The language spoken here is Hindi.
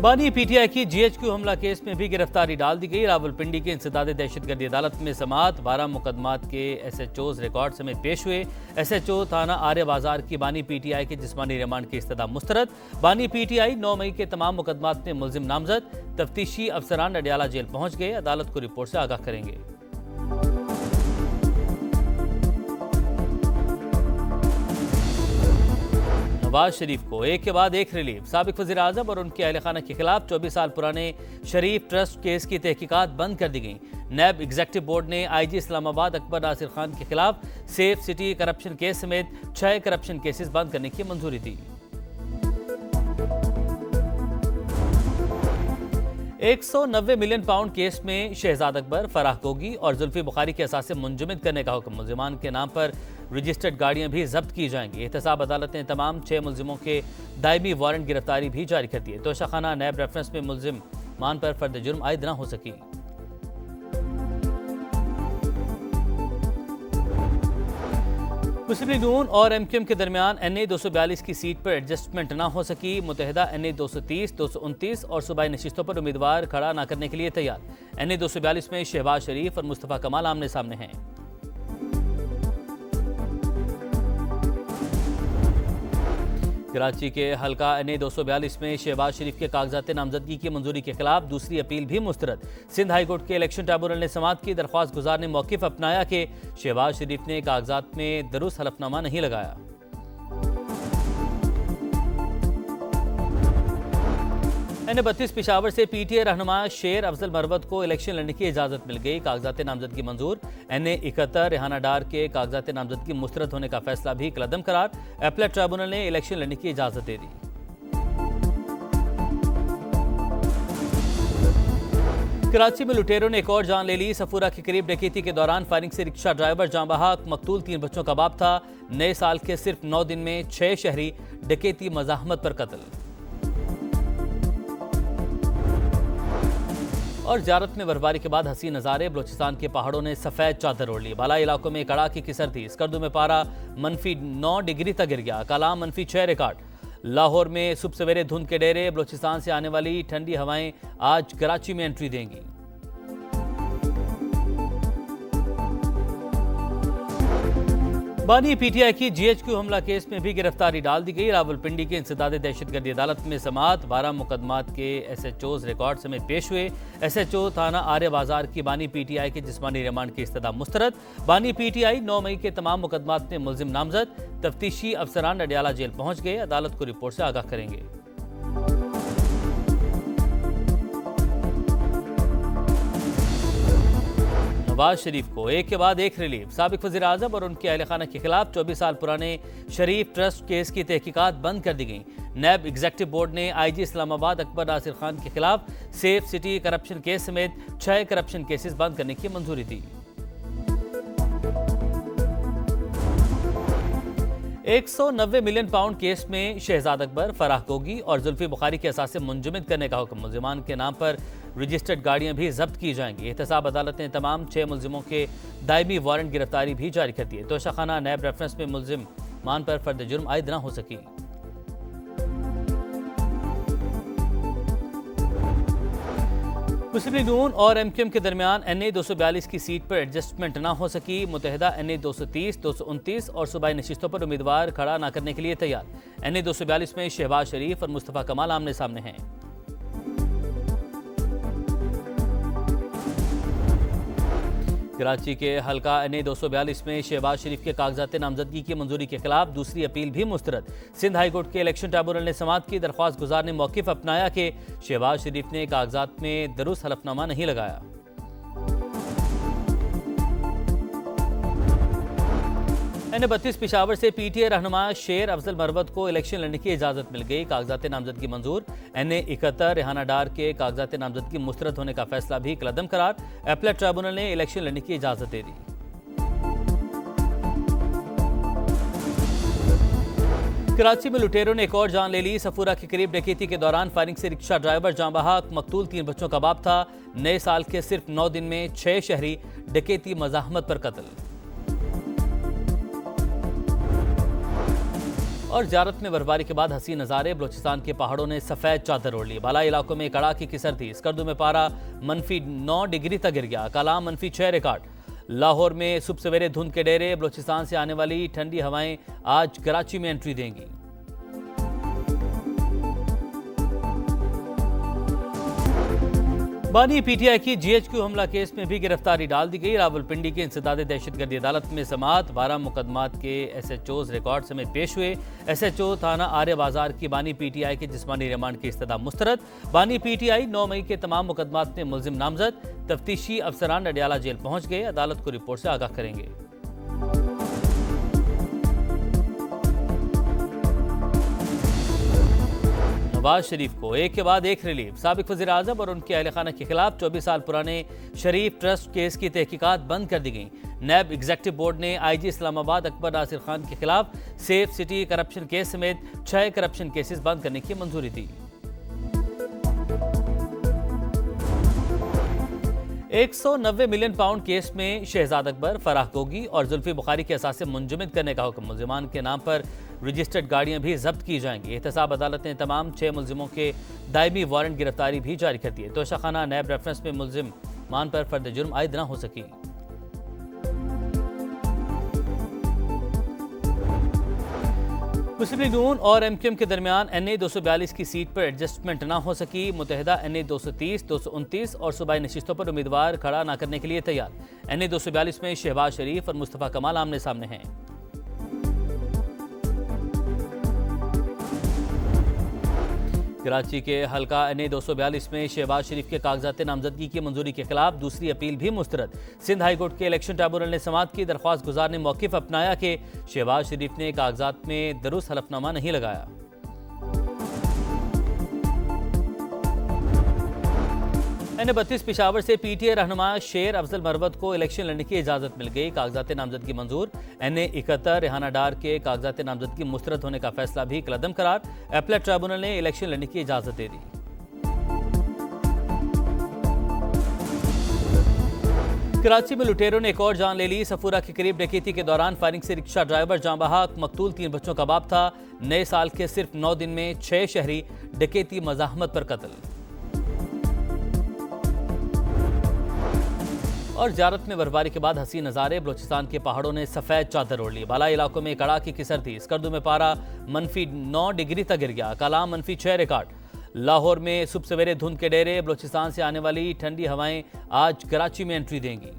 बानी पीटीआई की जीएचक्यू हमला केस में भी गिरफ्तारी डाल दी गई। रावलपिंडी की इंसदादे दहशतगर्दी अदालत में समाअत 12 मुकदमात के एसएचओज रिकॉर्ड समेत पेश हुए। एसएचओ थाना आर्य बाजार की बानी पीटीआई के जिस्मानी रिमांड की इस्तदा मुस्तरद। बानी पीटीआई 9 मई के तमाम मुकदमात में मुलजिम नामजद। तफ्तीशी अफसरान अडियाला जेल पहुंच गए, अदालत को रिपोर्ट से आगाह करेंगे। नवाज शरीफ को एक के बाद एक रिलीफ। साबिक वज़ीर आज़म और उनके अहल खाना के खिलाफ 24 साल पुराने शरीफ ट्रस्ट केस की तहकीकात बंद कर दी गई। नैब एग्जीक्यूटिव बोर्ड ने आईजी इस्लामाबाद अकबर नासिर खान के खिलाफ सेफ सिटी करप्शन केस समेत 6 करप्शन केसेस बंद करने की मंजूरी दी। 190 मिलियन पाउंड केस में शहजाद अकबर, फराह गोगी और जुल्फी बुखारी के असासे मुंजमद करने का हुक्म। मुलजिमान के नाम पर रजिस्टर्ड गाड़ियां भी जब्त की जाएंगी। एहतसाब अदालत ने तमाम 6 मुलजिमों के दायमी वारंट गिरफ्तारी भी जारी कर दिए। तोशाखाना नैब रेफरेंस में मुलजिम मान पर फर्द जुर्म आयद न हो सकी। मुस्लिम लीग नून और एमक्यूएम के दरमियान एनए 242 की सीट पर एडजस्टमेंट ना हो सकी। मुतहदा एनए 230, 229 और सूबाई नशिस्तों पर उम्मीदवार खड़ा न करने के लिए तैयार। एनए 242 में शहबाज शरीफ और मुस्तफ़ा कमाल आमने सामने हैं। कराची के हल्का एनए 242 में शहबाज शरीफ के कागजात नामजदगी की मंजूरी के खिलाफ दूसरी अपील भी मुस्तरद। सिंध हाई कोर्ट के इलेक्शन ट्रिब्यूनल ने समाअत की। दरख्वास्त गुजार ने मौक़िफ़ अपनाया कि शहबाज शरीफ ने कागजात में दुरुस्त हलफनामा नहीं लगाया। एनए 32 पेशावर से पीटीआई रहनुमा शेर अफजल मरवत को इलेक्शन लड़ने की इजाज़त मिल गई। कागजात नामजदगी मंजूर। एनए 71 रेहाना डार के कागजात नामजदगी मुस्तरद होने का फैसला भी कलअदम करार। अपीलेट ट्रिब्यूनल ने इलेक्शन लड़ने की इजाज़त दे दी। कराची में लुटेरों ने एक और जान ले ली। सफूरा के करीब डकैती के दौरान फायरिंग से रिक्शा ड्राइवर जाँ बहक, मकतूल 3 बच्चों का बाप था। नए साल के सिर्फ 9 दिन में 6 शहरी डकैती मज़ाहमत पर कत्ल। और ज़ियारत में बर्फबारी के बाद हसीन नज़ारे। बलूचिस्तान के पहाड़ों ने सफ़ेद चादर ओढ़ ली। बालाई इलाकों में कड़ाके की सर्दी। स्कर्दू में पारा -9 डिग्री तक गिर गया। कालाम -6 रिकॉर्ड। लाहौर में सुबह सवेरे धुंध के डेरे। बलूचिस्तान से आने वाली ठंडी हवाएं आज कराची में एंट्री देंगी। बानी पीटीआई की जीएचक्यू हमला केस में भी गिरफ्तारी डाल दी गई। रावलपिंडी की इंसदादे दहशतगर्दी अदालत में समाअत 12 मुकदमात के एसएचओज रिकॉर्ड समेत पेश हुए। एसएचओ थाना आर्य बाजार की बानी पीटीआई के जिस्मानी रिमांड की इस्तदा मुस्तरद। बानी पीटीआई 9 मई के तमाम मुकदमात में मुलजिम नामजद। तफ्तीशी अफसरान अडियाला जेल पहुंच गए, अदालत को रिपोर्ट से आगाह करेंगे। नवाज शरीफ को एक के बाद एक रिलीफ। साबिक वज़ीर आज़म और उनके अहल खाना के खिलाफ 24 साल पुराने शरीफ ट्रस्ट केस की तहकीकात बंद कर दी गई। नैब एग्जीक्यूटिव बोर्ड ने आईजी इस्लामाबाद अकबर नासिर खान के खिलाफ सेफ सिटी करप्शन केस समेत 6 करप्शन केसेस बंद करने की मंजूरी दी। 190 मिलियन पाउंड केस में शहजाद अकबर, फराह गोगी और जुल्फी बुखारी के असासे मुंजमद करने का हुक्म। मुलजिमान के नाम पर रजिस्टर्ड गाड़ियां भी जब्त की जाएंगी। एहतसाब अदालत ने तमाम 6 मुलजिमों के दायमी वारंट गिरफ्तारी भी जारी कर दिए। तोशाखाना नैब रेफरेंस में मुलजिम मान पर फर्द जुर्म आयद न हो सकी। मुस्लिम लीग नून और एमक्यूएम के दरमियान एनए 242 की सीट पर एडजस्टमेंट ना हो सकी। मुतहदा एनए 230, 229 और सूबाई नशिस्तों पर उम्मीदवार खड़ा न करने के लिए तैयार। एनए 242 में शहबाज शरीफ और मुस्तफ़ा कमाल आमने सामने हैं। कराची के हल्का एनए 242 में शहबाज शरीफ के कागजात नामजदगी की मंजूरी के खिलाफ दूसरी अपील भी मुस्तरद। सिंध हाई कोर्ट के इलेक्शन ट्रिब्यूनल ने समाअत की। दरख्वास्त गुजार ने मौक़िफ़ अपनाया कि शहबाज शरीफ ने कागजात में दुरुस्त हलफनामा नहीं लगाया। एनए 32 पेशावर से पीटीआई रहनुमा शेर अफजल मरवत को इलेक्शन लड़ने की इजाज़त मिल गई। कागजात नामजदगी मंजूर। एनए 71 रेहाना डार के कागजात नामजदगी मुस्तरद होने का फैसला भी कलअदम करार। अपीलेट ट्रिब्यूनल ने इलेक्शन लड़ने की इजाज़त दे दी। कराची में लुटेरों ने एक और जान ले ली। सफूरा के करीब डकैती के दौरान फायरिंग से रिक्शा ड्राइवर जाँ बहक, मकतूल 3 बच्चों का बाप था। नए साल के सिर्फ 9 दिन में 6 शहरी डकैती मज़ाहमत पर कत्ल। और ज़ियारत में बर्फबारी के बाद हसीन नज़ारे, बलूचिस्तान के पहाड़ों ने सफ़ेद चादर ओढ़ ली। बालाई इलाकों में कड़ाके की सर्दी, स्कर्दू में पारा -9 डिग्री तक गिर गया। कलाम -6 रिकॉर्ड। लाहौर में सुबह सवेरे धुंध के डेरे, बलूचिस्तान से आने वाली ठंडी हवाएं आज कराची में एंट्री देंगी। बानी पीटीआई की जीएचक्यू हमला केस में भी गिरफ्तारी डाल दी गई। रावलपिंडी की इंसदादे दहशतगर्दी अदालत में समाअत, 12 मुकदमात के SHOs रिकॉर्ड समेत पेश हुए। SHO थाना आर्य बाजार की बानी पीटीआई के जिस्मानी रिमांड की इस्तदा मुस्तरद। बानी पीटीआई 9 मई के तमाम मुकदमात में मुलजिम नामजद। तफ्तीशी अफसरान अडियाला जेल पहुंच गए, अदालत को रिपोर्ट से आगाह करेंगे। नवाज शरीफ को एक के बाद एक रिलीफ। साबिक वज़ीर आज़म और उनके अहल खाना के खिलाफ 24 साल पुराने शरीफ ट्रस्ट केस की तहकीकात बंद कर दी गई। नैब एग्जीक्यूटिव बोर्ड ने IG इस्लामाबाद अकबर नासिर खान के खिलाफ सेफ सिटी करप्शन केस समेत 6 करप्शन केसेस बंद करने की मंजूरी दी। 190 मिलियन पाउंड केस में शहजाद अकबर, फराह गोगी और जुल्फी बुखारी के असासे मुंजमद करने का हुक्म। मुलजिमान के नाम पर रजिस्टर्ड गाड़ियां भी जब्त की जाएंगी। एहतसाब अदालत ने तमाम 6 मुलजिमों के दायमी वारंट गिरफ्तारी भी जारी कर दिए। तोशाखाना नैब रेफरेंस में मुलजिम मान पर फर्द जुर्म आयद न हो सकी। मुस्लिम लीग नून और MQM के दरमियान NA 242 की सीट पर एडजस्टमेंट ना हो सकी। मुतहदा NA 230, 229 और सूबाई नशिस्तों पर उम्मीदवार खड़ा ना करने के लिए तैयार। NA 242 में शहबाज शरीफ और मुस्तफ़ा कमाल आमने सामने हैं। कराची के हल्का NA 242 में शहबाज शरीफ के कागजात नामजदगी की मंजूरी के खिलाफ दूसरी अपील भी मुस्तरद। सिंध हाई कोर्ट के इलेक्शन ट्रिब्यूनल ने समाअत की। दरख्वास्त गुजार ने मौक़िफ़ अपनाया कि शहबाज शरीफ ने कागजात में दुरुस्त हलफनामा नहीं लगाया। NA 32 पेशावर से PTA रहनुमा शेर अफजल मरवत को इलेक्शन लड़ने की इजाज़त मिल गई। कागजात नामजदगी मंजूर। NA 71 रेहाना डार के कागजात नामजदगी मुस्तरद होने का फैसला भी कलदम करार। अपीलेट ट्रिब्यूनल ने इलेक्शन लड़ने की इजाज़त दे दी। कराची में लुटेरों ने एक और जान ले ली। सफूरा के करीब डकैती के दौरान फायरिंग से रिक्शा ड्राइवर जाँ बहक, मकतूल 3 बच्चों का बाप था। नए साल के सिर्फ 9 दिन में 6 शहरी डकैती मज़ाहमत पर कत्ल। और ज़ियारत में बर्फबारी के बाद हसीन नज़ारे, बलूचिस्तान के पहाड़ों ने सफ़ेद चादर ओढ़ ली। बालाई इलाकों में कड़ाके की सर्दी, स्कर्दू में पारा -9 डिग्री तक गिर गया। कलाम -6 रिकॉर्ड। लाहौर में सुबह सवेरे धुंध के डेरे, बलूचिस्तान से आने वाली ठंडी हवाएं आज कराची में एंट्री देंगी।